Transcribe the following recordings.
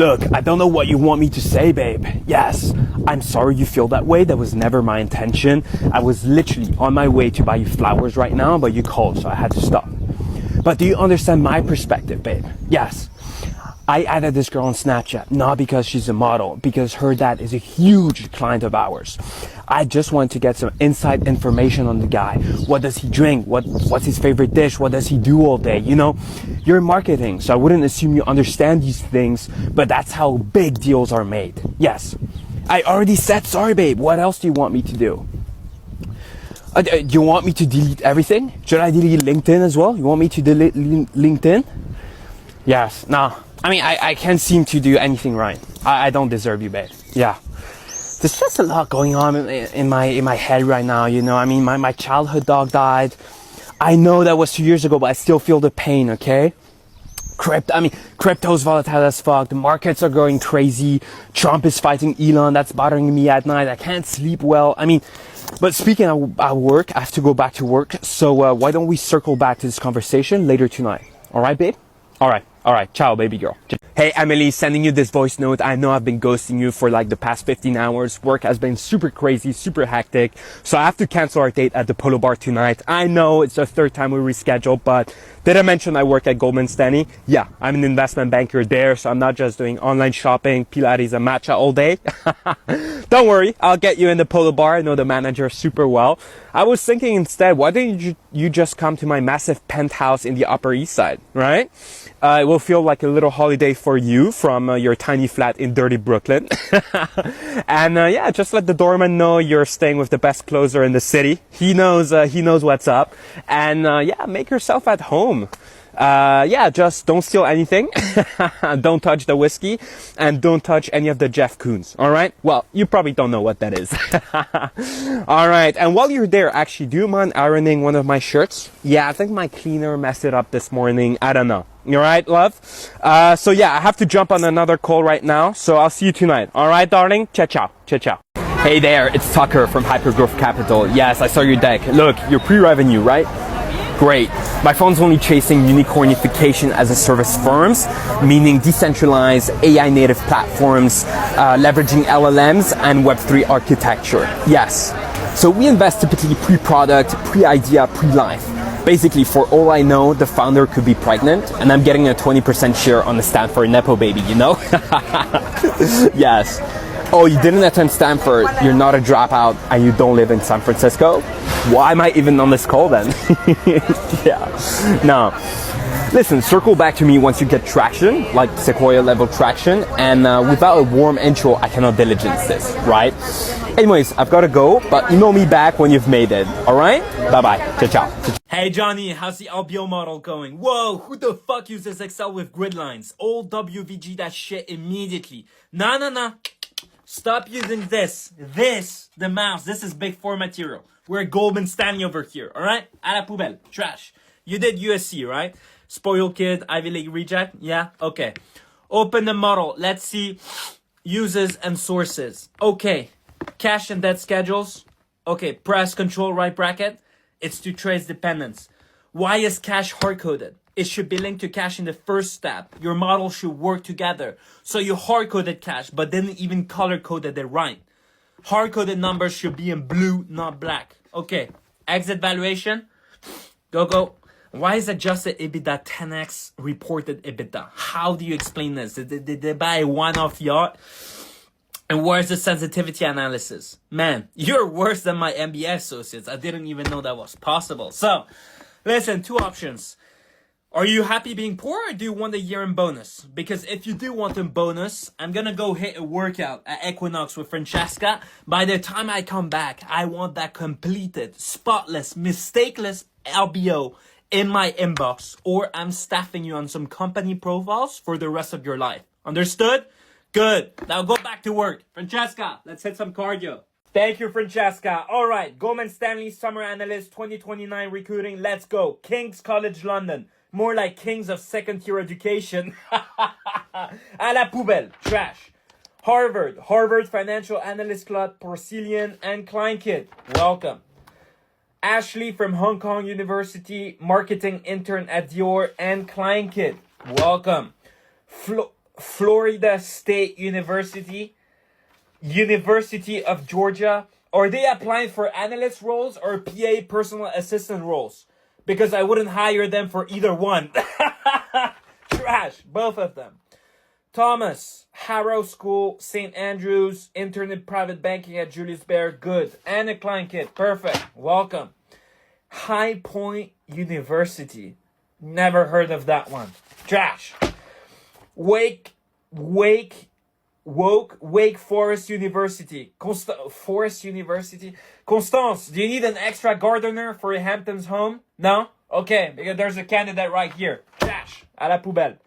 Look, I don't know what you want me to say, babe. Yes, I'm sorry you feel that way. That was never my intention. I was literally on my way to buy you flowers right now, but you called, so I had to stop. But do you understand my perspective, babe? Yes. I added this girl on Snapchat, not because she's a model, because her dad is a huge client of ours. I just want to get some inside information on the guy. What does he drink? What's his favorite dish? What does he do all day? You know, you're in marketing, so I wouldn't assume you understand these things, but that's how big deals are made. Yes. I already said sorry, babe. What else do you want me to do? Do you want me to delete everything? Should I delete LinkedIn as well? You want me to delete LinkedIn? Yes. No. I mean, I can't seem to do anything right. I don't deserve you, babe. Yeah. There's just a lot going on in my head right now, you know. I mean, my childhood dog died. I know that was 2 years ago, but I still feel the pain, okay? Crypto's volatile as fuck. The markets are going crazy. Trump is fighting Elon. That's bothering me at night. I can't sleep well. I mean, but speaking of work, I have to go back to work. So why don't we circle back to this conversation later tonight? All right, babe? All right. Ciao, baby girl. Hey, Emily, sending you this voice note. I know I've been ghosting you for like the past 15 hours. Work has been super crazy, super hectic. So I have to cancel our date at the Polo Bar tonight. I know it's the third time we reschedule, but did I mention I work at Goldman Stanley? Yeah, I'm an investment banker there, so I'm not just doing online shopping, Pilates and matcha all day. Don't worry, I'll get you in the Polo Bar. I know the manager super well. I was thinking instead, why don't you just come to my massive penthouse in the Upper East Side, right? It will feel like a little holiday for you from your tiny flat in dirty Brooklyn. And yeah, just let the doorman know you're staying with the best closer in the city. He knows what's up. And yeah, make yourself at home. Yeah, just don't steal anything. Don't touch the whiskey, and don't touch any of the Jeff Koons. All right? Well, you probably don't know what that is. All right. And while you're there, actually, do you mind ironing one of my shirts? Yeah, I think my cleaner messed it up this morning. I don't know. You all right, love? So yeah, I have to jump on another call right now. So I'll see you tonight. All right, darling? Ciao, ciao. Ciao, ciao. Hey there, it's Tucker from Hypergrowth Capital. Yes, I saw your deck. Look, you're pre-revenue, right? Great. My phone's only chasing unicornification as a service firms, meaning decentralized AI native platforms, leveraging LLMs and Web3 architecture. Yes. So we invest typically pre-product, pre-idea, pre-life. Basically, for all I know, the founder could be pregnant, and I'm getting a 20% share on the Stanford Nepo baby, you know? Yes. Oh, you didn't attend Stanford, you're not a dropout, and you don't live in San Francisco? Why am I even on this call then? Yeah. No. Listen, circle back to me once you get traction, like Sequoia level traction, and without a warm intro, I cannot diligence this, right? Anyways, I've got to go, but email me back when you've made it, alright? Bye-bye. Ciao, ciao. Hey Johnny, how's the LBO model going? Whoa, who the fuck uses Excel with grid lines? All WVG that shit immediately. Nah. Stop using this, the mouse. This is big four material. We're Goldman Stanley over here, alright? À la poubelle, trash. You did USC, right? Spoiled kid, Ivy League reject? Yeah? Okay. Open the model. Let's see uses and sources. Okay. Cash and debt schedules. Okay. Press Control right bracket. It's to trace dependence. Why is cash hard-coded? It should be linked to cash in the first step. Your model should work together. So you hard-coded cash, but didn't even color-coded it right. Hard-coded numbers should be in blue, not black. Okay. Exit valuation. Go. Why is adjusted EBITDA 10x reported EBITDA? How do you explain this? Did they buy a one-off yacht? And where's the sensitivity analysis? Man, you're worse than my MBA associates. I didn't even know that was possible. So, listen, two options. Are you happy being poor, or do you want a year-end bonus? Because if you do want a bonus, I'm gonna go hit a workout at Equinox with Francesca. By the time I come back, I want that completed, spotless, mistakeless LBO in my inbox, or I'm staffing you on some company profiles for the rest of your life. Understood? Good. Now go back to work. Francesca, let's hit some cardio. Thank you, Francesca. All right. Goldman Stanley Summer Analyst 2029 recruiting. Let's go. King's College London. More like Kings of second-tier education. À la poubelle. Trash. Harvard Financial Analyst Club, Porcelian, and Kleinkit. Welcome. Ashley from Hong Kong University, marketing intern at Dior and Kleinkit. Welcome. Florida State University, University of Georgia. Are they applying for analyst roles or PA personal assistant roles? Because I wouldn't hire them for either one. Trash, both of them. Thomas, Harrow School, St. Andrews, Internet Private Banking at Julius Baer, good. Anna Kleinkit, perfect, welcome. High Point University, never heard of that one. Trash. Wake Forest University. Forest University. Constance, do you need an extra gardener for your Hamptons home? No? Okay, because there's a candidate right here. Trash. À la poubelle.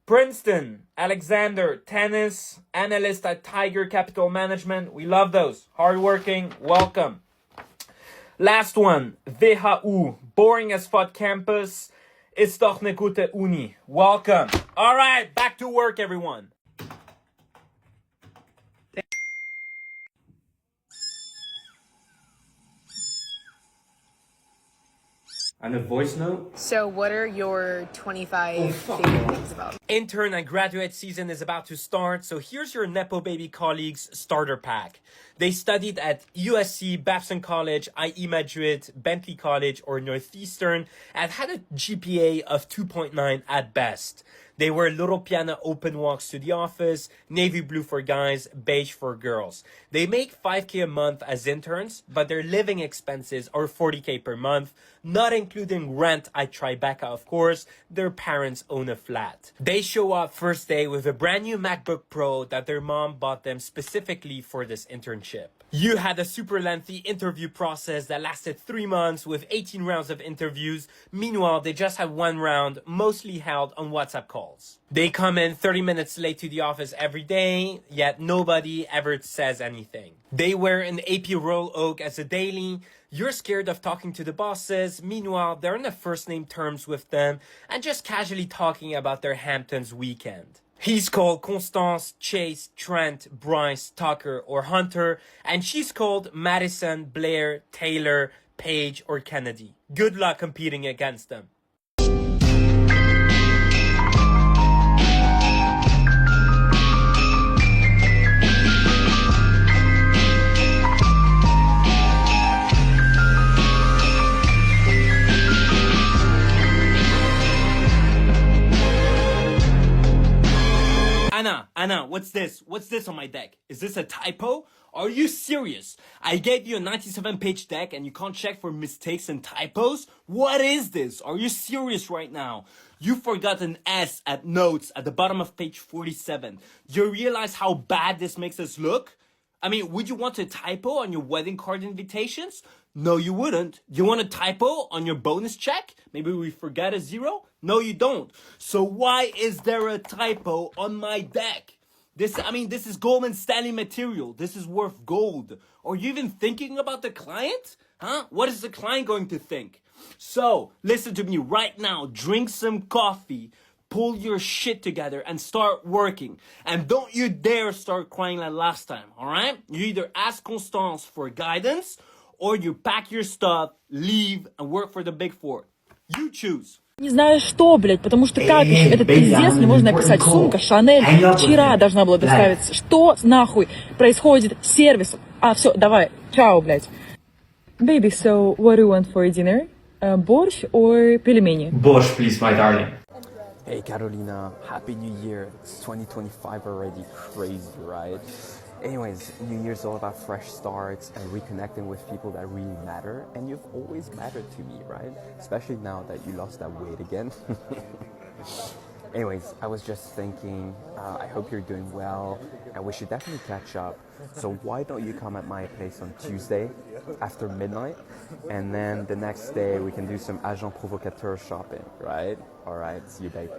Princeton, Alexander, tennis, analyst at Tiger Capital Management. We love those. Hardworking, welcome. Last one, WHU, boring as fuck campus. Ist doch ne gute Uni. Welcome. All right, back to work, everyone. And a voice note. So what are your 25 favorite things about? Intern and graduate season is about to start, so here's your Nepo Baby colleagues starter pack. They studied at USC, Babson College, IE Madrid, Bentley College, or Northeastern, and had a GPA of 2.9 at best. They wear Little Piana open walks to the office, navy blue for guys, beige for girls. They make $5K a month as interns, but their living expenses are $40K per month, not including rent at Tribeca, of course. Their parents own a flat. They show up first day with a brand new MacBook Pro that their mom bought them specifically for this internship. You had a super lengthy interview process that lasted 3 months with 18 rounds of interviews. Meanwhile, they just had one round, mostly held on WhatsApp calls. They come in 30 minutes late to the office every day, yet nobody ever says anything. They wear an AP Royal Oak as a daily. You're scared of talking to the bosses. Meanwhile, they're on the first name terms with them and just casually talking about their Hamptons weekend. He's called Constance, Chase, Trent, Bryce, Tucker, or Hunter, and she's called Madison, Blair, Taylor, Paige, or Kennedy. Good luck competing against them. Anna, what's this? What's this on my deck? Is this a typo? Are you serious? I gave you a 97-page deck and you can't check for mistakes and typos? What is this? Are you serious right now? You forgot an S at notes at the bottom of page 47. You realize how bad this makes us look? I mean, would you want a typo on your wedding card invitations? No, you wouldn't. You want a typo on your bonus check? Maybe we forgot a zero? No, you don't. So why is there a typo on my deck? This is Goldman Stanley material. This is worth gold. Are you even thinking about the client? Huh? What is the client going to think? So, listen to me right now. Drink some coffee. Pull your shit together and start working. And don't you dare start crying like last time, alright? You either ask Constance for guidance or you pack your stuff, leave, and work for the Big Four. You choose. Не знаю что, блядь, потому что как еще этот пиздец не можно написать? Сумка Шанель вчера должна была доставиться. Что нахуй происходит с сервисом? А, все, давай, чао, блядь. Baby, so what do you want for dinner? Борщ or пельмени? Borsch, please, my darling. Hey Carolina, Happy New Year. It's 2025 already, crazy, right? Anyways, New Year's all about fresh starts and reconnecting with people that really matter. And you've always mattered to me, right? Especially now that you lost that weight again. Anyways, I was just thinking, I hope you're doing well and we should definitely catch up. So why don't you come at my place on Tuesday after midnight? And then the next day we can do some agent provocateur shopping, right? Alright, see you, babe.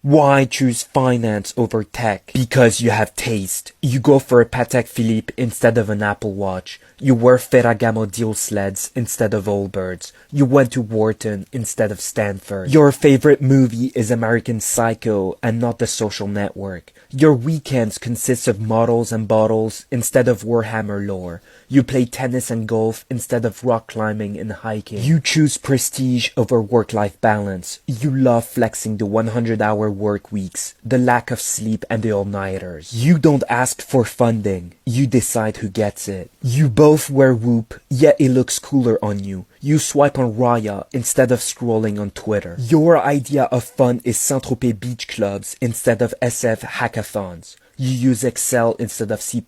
Why choose finance over tech? Because you have taste. You go for a Patek Philippe instead of an Apple Watch. You wear Ferragamo deal sleds instead of Allbirds. You went to Wharton instead of Stanford. Your favorite movie is American Psycho and not The Social Network. Your weekends consist of models and bottles instead of Warhammer lore. You play tennis and golf instead of rock climbing and hiking. You choose prestige over work-life balance. You love flexing the 100-hour work weeks, the lack of sleep, and the all-nighters. You don't ask for funding. You decide who gets it. You both wear Whoop, yet it looks cooler on you. You swipe on Raya instead of scrolling on Twitter. Your idea of fun is Saint-Tropez beach clubs instead of SF hackathons. You use Excel instead of C++.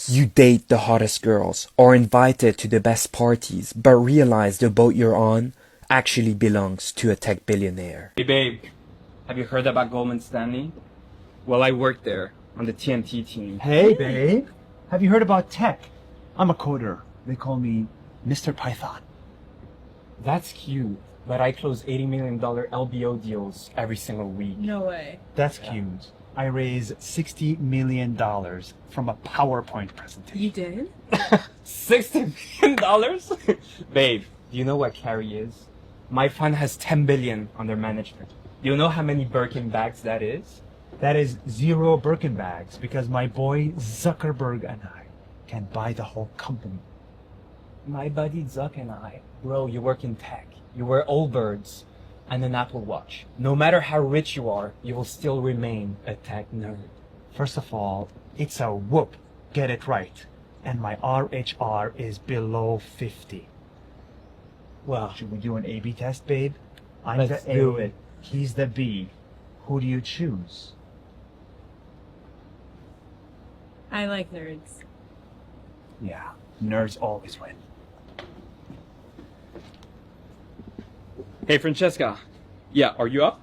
You date the hottest girls, are invited to the best parties, but realize the boat you're on actually belongs to a tech billionaire. Hey babe, have you heard about Goldman Stanley? Well, I work there on the TNT team. Hey, babe. Have you heard about tech? I'm a coder. They call me Mr. Python. That's cute, but I close $80 million LBO deals every single week. No way. That's cute. I raised $60 million from a PowerPoint presentation. You did? $60 million? Babe, do you know what carry is? My fund has $10 billion under management. Do you know how many Birkin bags that is? That is 0 Birkin bags because my boy Zuckerberg and I can buy the whole company. My buddy Zuck and I, bro, you work in tech. You wear Allbirds and an Apple Watch. No matter how rich you are, you will still remain a tech nerd. First of all, it's a whoop. Get it right. And my RHR is below 50. Well, Should we do an A/B test, babe? I'm Let's the A, do it. he's the B. Who do you choose? I like nerds. Yeah, nerds always win. hey Francesca. Yeah, are you up?